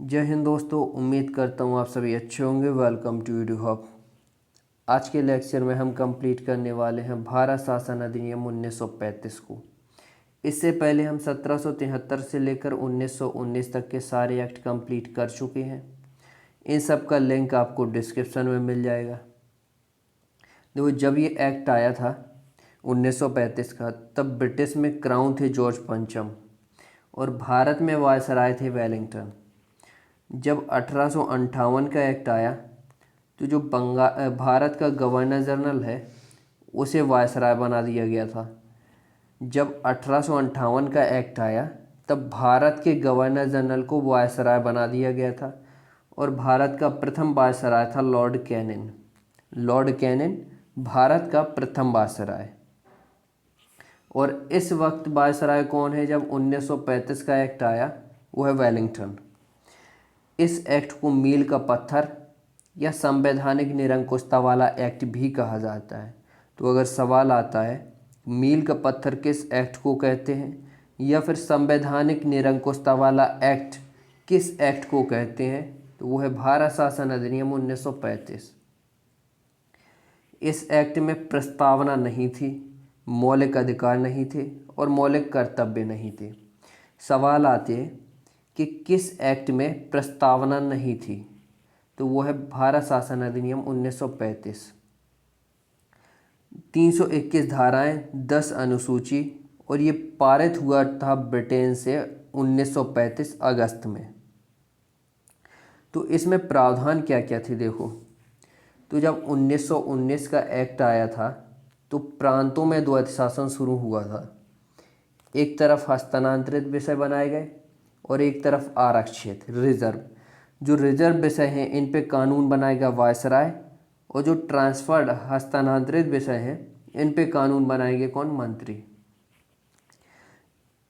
जय हिंद दोस्तों, उम्मीद करता हूँ आप सभी अच्छे होंगे। Welcome to YouTube hub. आज के लेक्चर में हम कंप्लीट करने वाले हैं भारत शासन अधिनियम 1935 को। इससे पहले हम 1773 से लेकर 1919 तक के सारे एक्ट कंप्लीट कर चुके हैं। इन सब का लिंक आपको डिस्क्रिप्शन में मिल जाएगा। देखो, जब ये एक्ट आया था 1935 का, तब ब्रिटिश में क्राउन थे जॉर्ज पंचम और भारत में वायसराय थे वेलिंगटन। जब 1858 का एक्ट आया तो जो भारत का गवर्नर जनरल है उसे वायसराय बना दिया गया था। जब 1858 का एक्ट आया तब भारत के गवर्नर जनरल को वायसराय बना दिया गया था और भारत का प्रथम वायसराय था Lord Canning. Lord Canning Bharat का प्रथम वायसराय। और इस वक्त वायसराय कौन है? जब 1935 का एक्ट आया वो है वेलिंगटन। इस एक्ट को मील का पत्थर या संवैधानिक निरंकुशता वाला एक्ट भी कहा जाता है। तो अगर सवाल आता है मील का पत्थर किस एक्ट को कहते हैं या फिर संवैधानिक निरंकुशता वाला एक्ट किस एक्ट को कहते हैं, तो वो है भारत शासन अधिनियम 1935। इस एक्ट में प्रस्तावना नहीं थी, मौलिक अधिकार नहीं थे और मौलिक कर्तव्य नहीं थे। सवाल आते हैं कि किस एक्ट में प्रस्तावना नहीं थी, तो वो है भारत शासन अधिनियम 1935। 321 धाराएं, 10 अनुसूची और ये पारित हुआ था ब्रिटेन से 1935 अगस्त में। तो इसमें प्रावधान क्या क्या थे देखो। तो जब 1919 का एक्ट आया था तो प्रांतों में द्वैत शासन शुरू हुआ था। एक तरफ हस्तांतरित विषय बनाए गए और एक तरफ आरक्षित रिजर्व। जो रिजर्व विषय हैं इन पे कानून बनाएगा वायसराय और जो ट्रांसफर्ड हस्तांतरित विषय हैं इन पे कानून बनाएंगे कौन? मंत्री।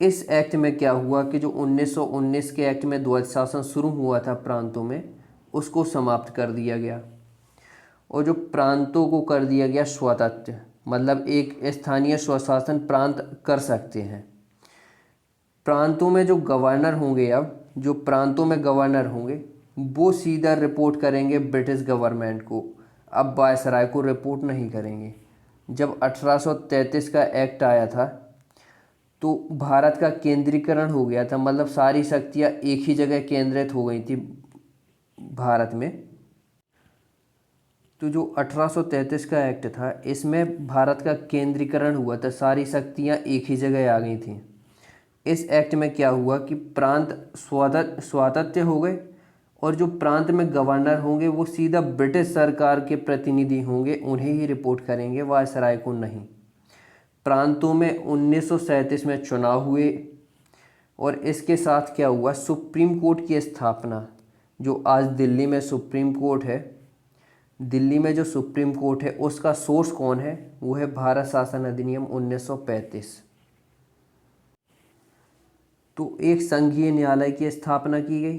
इस एक्ट में क्या हुआ कि जो 1919 के एक्ट में द्वैत शासन शुरू हुआ था प्रांतों में, उसको समाप्त कर दिया गया और जो प्रांतों को कर दिया गया स्वतंत्र, मतलब एक स्थानीय स्वशासन प्रांत कर सकते हैं। प्रांतों में जो गवर्नर होंगे, अब जो प्रांतों में गवर्नर होंगे वो सीधा रिपोर्ट करेंगे ब्रिटिश गवर्नमेंट को, अब वायसराय को रिपोर्ट नहीं करेंगे। जब 1833 का एक्ट आया था तो भारत का केंद्रीकरण हो गया था, मतलब सारी शक्तियाँ एक ही जगह केंद्रित हो गई थी भारत में। तो जो 1833 का एक्ट था इसमें भारत का केंद्रीकरण हुआ था, सारी शक्तियाँ एक ही जगह आ गई थी। इस एक्ट में क्या हुआ कि प्रांत स्वायत्त हो गए और जो प्रांत में गवर्नर होंगे वो सीधा ब्रिटिश सरकार के प्रतिनिधि होंगे, उन्हें ही रिपोर्ट करेंगे, वायसराय को नहीं। प्रांतों में 1937 में चुनाव हुए और इसके साथ क्या हुआ, सुप्रीम कोर्ट की स्थापना। जो आज दिल्ली में सुप्रीम कोर्ट है, दिल्ली में जो सुप्रीम कोर्ट है उसका सोर्स कौन है? वो है भारत शासन अधिनियम 1935। तो एक संघीय न्यायालय की स्थापना की गई।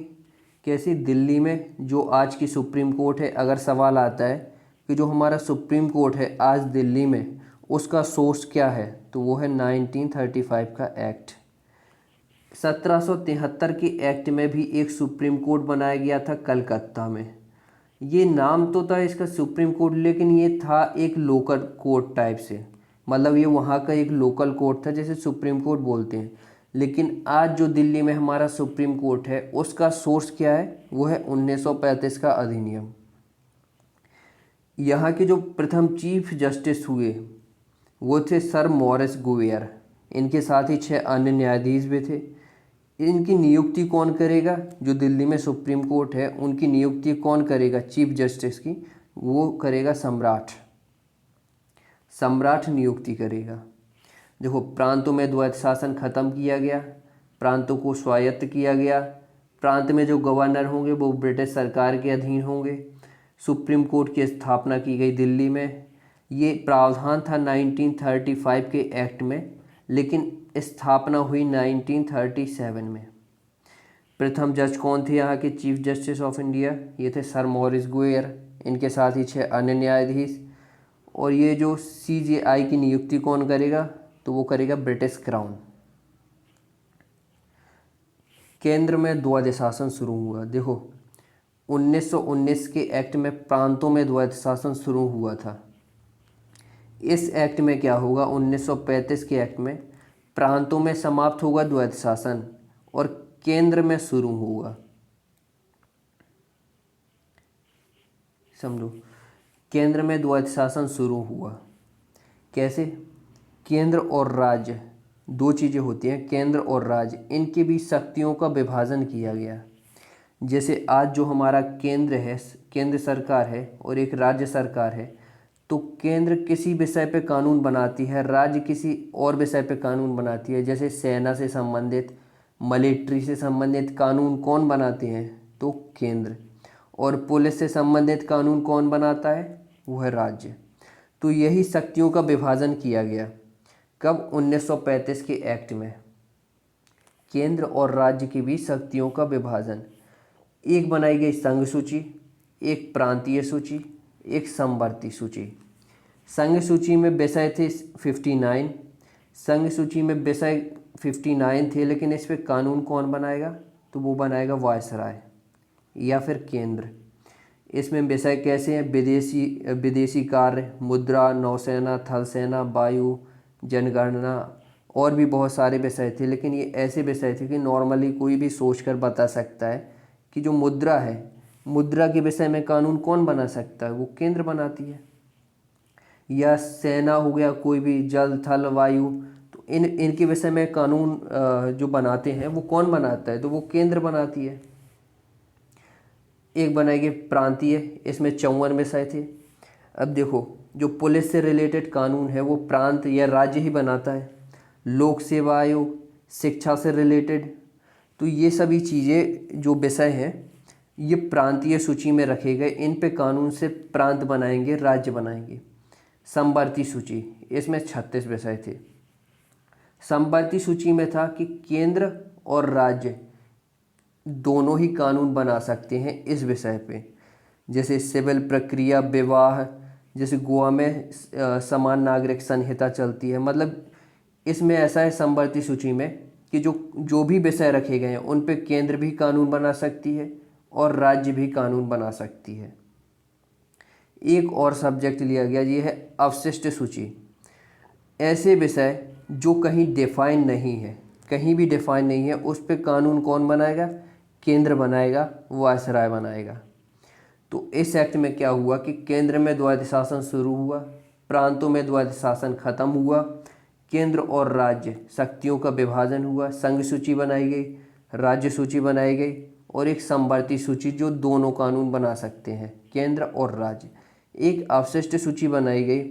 कैसी? दिल्ली में जो आज की सुप्रीम कोर्ट है। अगर सवाल आता है कि जो हमारा सुप्रीम कोर्ट है आज दिल्ली में, उसका सोर्स क्या है, तो वो है 1935 का एक्ट। 1773 के एक्ट में भी एक सुप्रीम कोर्ट बनाया गया था कलकत्ता में। ये नाम तो था इसका सुप्रीम कोर्ट, लेकिन ये था एक लोकल कोर्ट टाइप से, मतलब ये वहाँ का एक लोकल कोर्ट था जैसे सुप्रीम कोर्ट बोलते हैं। लेकिन आज जो दिल्ली में हमारा सुप्रीम कोर्ट है उसका सोर्स क्या है? वो है 1935 का अधिनियम। यहाँ के जो प्रथम चीफ जस्टिस हुए वो थे सर मॉरिस गुवेयर। इनके साथ ही 6 अन्य न्यायाधीश भी थे। इनकी नियुक्ति कौन करेगा? जो दिल्ली में सुप्रीम कोर्ट है उनकी नियुक्ति कौन करेगा चीफ जस्टिस की? वो करेगा सम्राट। सम्राट नियुक्ति करेगा। देखो, प्रांतों में द्वैत शासन खत्म किया गया, प्रांतों को स्वायत्त किया गया, प्रांत में जो गवर्नर होंगे वो ब्रिटिश सरकार के अधीन होंगे, सुप्रीम कोर्ट की स्थापना की गई दिल्ली में। ये प्रावधान था 1935 के एक्ट में, लेकिन स्थापना हुई 1937 में। प्रथम जज कौन थे यहाँ के चीफ जस्टिस ऑफ इंडिया? ये थे सर मॉरिस गुवेयर, इनके साथ ही 6 अन्य न्यायाधीश। और ये जो CJI की नियुक्ति कौन करेगा? तो वो करेगा ब्रिटिश क्राउन। केंद्र में द्वैध शासन शुरू हुआ। देखो 1919 के एक्ट में प्रांतों में द्वैध शासन शुरू हुआ था। इस एक्ट में क्या होगा, 1935 के एक्ट में प्रांतों में समाप्त होगा द्वैध शासन और केंद्र में शुरू होगा। समझो, केंद्र में द्वैध शासन शुरू हुआ। कैसे? केंद्र और राज्य दो चीज़ें होती हैं, केंद्र और राज्य, इनके बीच शक्तियों का विभाजन किया गया। जैसे आज जो हमारा केंद्र है, केंद्र सरकार है और एक राज्य सरकार है, तो केंद्र किसी विषय पे कानून बनाती है, राज्य किसी और विषय पे कानून बनाती है। जैसे सेना से संबंधित, मिलिट्री से संबंधित कानून कौन बनाते हैं? तो केंद्र। और पुलिस से संबंधित कानून कौन बनाता है? वो है राज्य। तो यही शक्तियों का विभाजन किया गया। कब? 1935 के एक्ट में। केंद्र और राज्य के बीच शक्तियों का विभाजन। एक बनाई गई संघ सूची, एक प्रांतीय सूची, एक समवर्ती सूची। संघ सूची में विषय थे 59। संघ सूची में विषय 59 थे, लेकिन इस पे कानून कौन बनाएगा? तो वो बनाएगा वायसराय या फिर केंद्र। इसमें विषय कैसे हैं? विदेशी कार्य, मुद्रा, नौसेना, थल सेना, वायु, जनगणना और भी बहुत सारे विषय थे। लेकिन ये ऐसे विषय थे कि नॉर्मली कोई भी सोचकर बता सकता है कि जो मुद्रा है, मुद्रा के विषय में कानून कौन बना सकता है? वो केंद्र बनाती है। या सेना हो गया, कोई भी जल, थल, वायु, तो इनके विषय में कानून जो बनाते हैं वो कौन बनाता है? तो वो केंद्र बनाती है। एक बनाएगी प्रांतीय, इसमें 54 विषय थे। अब देखो, जो पुलिस से रिलेटेड कानून है वो प्रांत या राज्य ही बनाता है। लोक सेवा आयोग, शिक्षा से रिलेटेड, तो ये सभी चीज़ें जो विषय हैं ये प्रांतीय सूची में रखे गए। इन पे कानून से प्रांत बनाएंगे, राज्य बनाएंगे। समवर्ती सूची, इसमें 36 विषय थे। समवर्ती सूची में था कि केंद्र और राज्य दोनों ही कानून बना सकते हैं इस विषय पे। जैसे सिविल प्रक्रिया, विवाह, जैसे गोवा में समान नागरिक संहिता चलती है। मतलब इसमें ऐसा है समवर्ती सूची में कि जो भी विषय रखे गए हैं उन पे केंद्र भी कानून बना सकती है और राज्य भी कानून बना सकती है। एक और सब्जेक्ट लिया गया, ये है अवशिष्ट सूची। ऐसे विषय जो कहीं डिफाइन नहीं है, कहीं भी डिफाइन नहीं है, उस पे कानून कौन बनाएगा? केंद्र बनाएगा, वायसराय बनाएगा। तो इस एक्ट में क्या हुआ कि केंद्र में द्वैध शासन शुरू हुआ, प्रांतों में द्वैध शासन खत्म हुआ, केंद्र और राज्य शक्तियों का विभाजन हुआ, संघ सूची बनाई गई, राज्य सूची बनाई गई और एक समवर्ती सूची जो दोनों कानून बना सकते हैं, केंद्र और राज्य। एक अवशिष्ट सूची बनाई गई,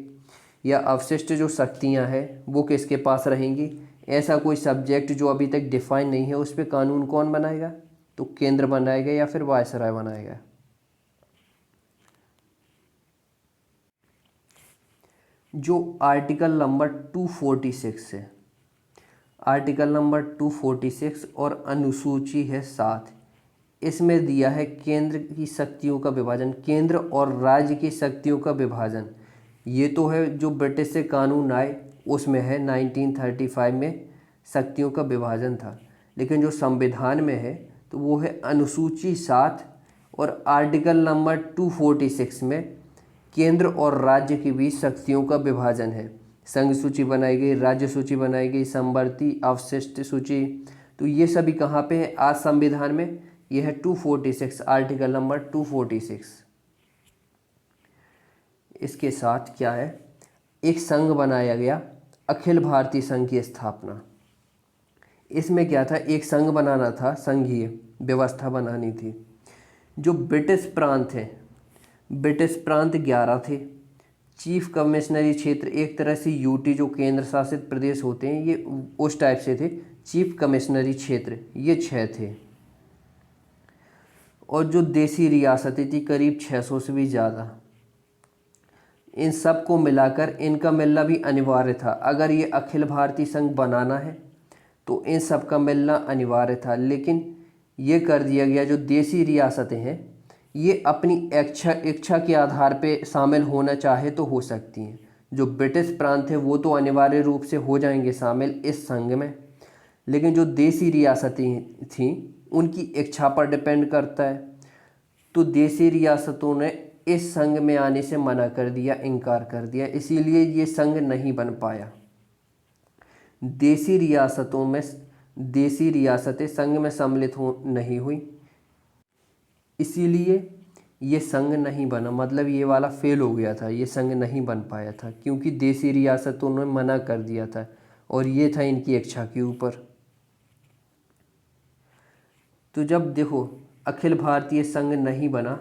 या अवशिष्ट जो शक्तियां हैं वो किसके पास रहेंगी? ऐसा कोई सब्जेक्ट जो अभी तक डिफाइन नहीं है, उस पर कानून कौन बनाएगा? तो केंद्र बनाएगा या फिर वायसराय बनाएगा। जो आर्टिकल नंबर 246 है, आर्टिकल नंबर 246 और अनुसूची है 7, इसमें दिया है केंद्र की शक्तियों का विभाजन, केंद्र और राज्य की शक्तियों का विभाजन। ये तो है जो ब्रिटिश से कानून आए उसमें है, 1935 में शक्तियों का विभाजन था। लेकिन जो संविधान में है तो वो है अनुसूची 7 और आर्टिकल नंबर 246 में केंद्र और राज्य के बीच शक्तियों का विभाजन है। संघ सूची बनाई गई, राज्य सूची बनाई गई, समवर्ती, अवशिष्ट सूची, तो ये सभी कहाँ पे है? आज संविधान में यह है 246, आर्टिकल नंबर 246। इसके साथ क्या है, एक संघ बनाया गया, अखिल भारतीय संघ की स्थापना। इसमें क्या था, एक संघ बनाना था, संघीय व्यवस्था बनानी थी। जो ब्रिटिश प्रांत हैं, ब्रिटिश प्रांत 11 थे। चीफ कमिश्नरी क्षेत्र, एक तरह से यूटी जो केंद्र शासित प्रदेश होते हैं ये उस टाइप से थे। चीफ कमिश्नरी क्षेत्र ये 6 थे। और जो देसी रियासतें थी करीब 600 से भी ज़्यादा। इन सब को मिलाकर इनका मिलना भी अनिवार्य था। अगर ये अखिल भारतीय संघ बनाना है तो इन सब का मिलना अनिवार्य था। लेकिन ये कर दिया गया, जो देसी रियासतें हैं ये अपनी इच्छा के आधार पे शामिल होना चाहे तो हो सकती हैं। जो ब्रिटिश प्रांत है वो तो अनिवार्य रूप से हो जाएंगे शामिल इस संघ में, लेकिन जो देसी रियासतें थीं उनकी इच्छा पर डिपेंड करता है। तो देशी रियासतों ने इस संघ में आने से मना कर दिया, इनकार कर दिया, इसीलिए ये संघ नहीं बन पाया। देशी रियासतें संघ में सम्मिलित नहीं हुई, इसीलिए ये संघ नहीं बना। मतलब ये वाला फेल हो गया था, ये संघ नहीं बन पाया था क्योंकि देशी रियासतों ने मना कर दिया था और ये था इनकी इच्छा के ऊपर। तो जब देखो अखिल भारतीय संघ नहीं बना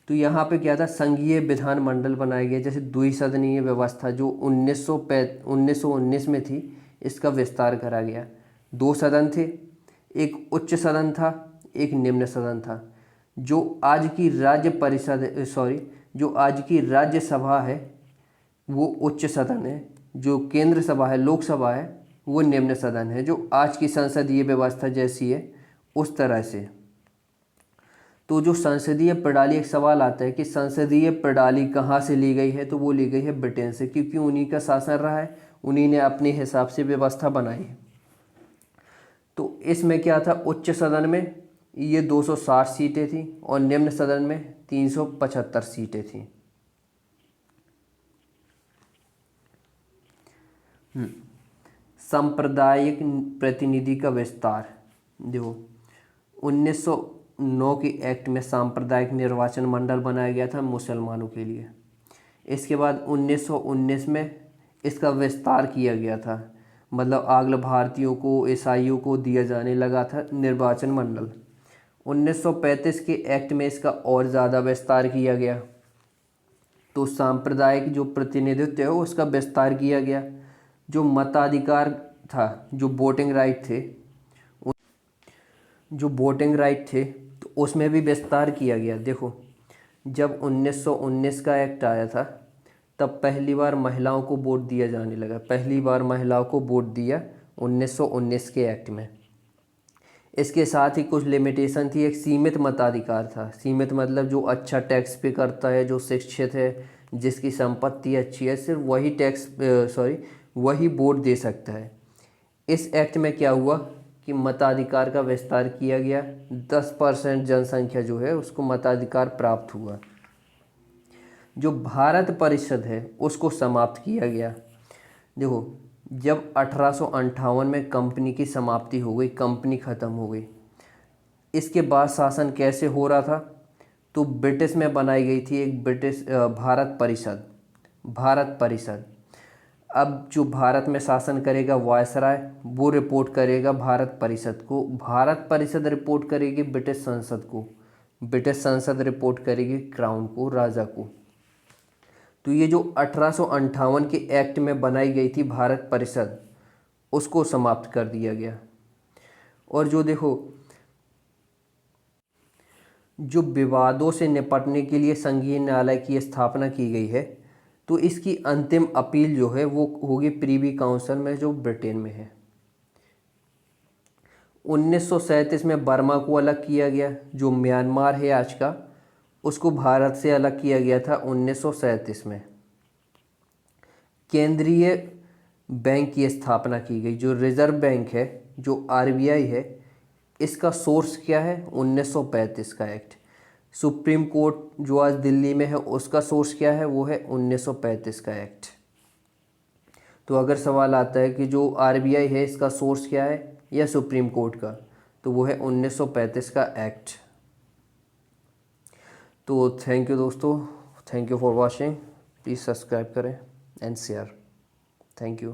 तो यहाँ पे क्या था, संघीय विधानमंडल बनाया गया। जैसे द्विसदनीय व्यवस्था जो 1919 में थी, इसका विस्तार करा गया। 2 सदन थे, एक उच्च सदन था, एक निम्न सदन था। जो आज की राज्यसभा है वो उच्च सदन है, जो केंद्र सभा है, लोकसभा है, वो निम्न सदन है, जो आज की संसदीय व्यवस्था जैसी है उस तरह से। तो जो संसदीय प्रणाली, एक सवाल आता है कि संसदीय प्रणाली कहाँ से ली गई है, तो वो ली गई है ब्रिटेन से, क्योंकि उन्हीं का शासन रहा है, उन्हीं ने अपने हिसाब से व्यवस्था बनाई है। तो इसमें क्या था, उच्च सदन में ये 260 सीटें थी और निम्न सदन में 375 सीटें थी। सांप्रदायिक प्रतिनिधि का विस्तार। देखो 1909 के एक्ट में सांप्रदायिक निर्वाचन मंडल बनाया गया था मुसलमानों के लिए। इसके बाद 1919 में इसका विस्तार किया गया था, मतलब आंग्ल भारतीयों को, ईसाइयों को दिया जाने लगा था निर्वाचन मंडल। 1935 के एक्ट में इसका और ज़्यादा विस्तार किया गया। तो सांप्रदायिक जो प्रतिनिधित्व है उसका विस्तार किया गया। जो मताधिकार था, जो वोटिंग राइट थे, तो उसमें भी विस्तार किया गया। देखो जब 1919 का एक्ट आया था तब पहली बार महिलाओं को वोट दिया जाने लगा। पहली बार महिलाओं को वोट दिया 1919 के एक्ट में। इसके साथ ही कुछ लिमिटेशन थी। एक सीमित मताधिकार था। सीमित मतलब जो अच्छा टैक्स पे करता है, जो शिक्षित है, जिसकी संपत्ति अच्छी है, सिर्फ वही वोट दे सकता है। इस एक्ट में क्या हुआ कि मताधिकार का विस्तार किया गया। 10% जनसंख्या जो है उसको मताधिकार प्राप्त हुआ। जो भारत परिषद है उसको समाप्त किया गया। देखो जब 1858 में कंपनी की समाप्ति हो गई, कंपनी ख़त्म हो गई, इसके बाद शासन कैसे हो रहा था, तो ब्रिटिश में बनाई गई थी एक भारत परिषद। अब जो भारत में शासन करेगा वायसराय, वो रिपोर्ट करेगा भारत परिषद को। भारत परिषद रिपोर्ट करेगी ब्रिटिश संसद को, ब्रिटिश संसद रिपोर्ट करेगी क्राउन को, राजा को। तो ये जो 1858 के एक्ट में बनाई गई थी भारत परिषद, उसको समाप्त कर दिया गया। और जो देखो जो विवादों से निपटने के लिए संघीय न्यायालय की स्थापना की गई है, तो इसकी अंतिम अपील जो है वो होगी प्रीवी काउंसिल में, जो ब्रिटेन में है। 1937 में बर्मा को अलग किया गया। जो म्यांमार है आज का, उसको भारत से अलग किया गया था 1937 में। केंद्रीय बैंक की स्थापना की गई। जो रिजर्व बैंक है, जो आरबीआई है, इसका सोर्स क्या है, 1935 का एक्ट। सुप्रीम कोर्ट जो आज दिल्ली में है, उसका सोर्स क्या है, वो है 1935 का एक्ट। तो अगर सवाल आता है कि जो आरबीआई है इसका सोर्स क्या है या सुप्रीम कोर्ट का, तो वो है 1935 का एक्ट। तो थैंक यू दोस्तों, thank you for watching. Please subscribe करें एंड शेयर। Thank you.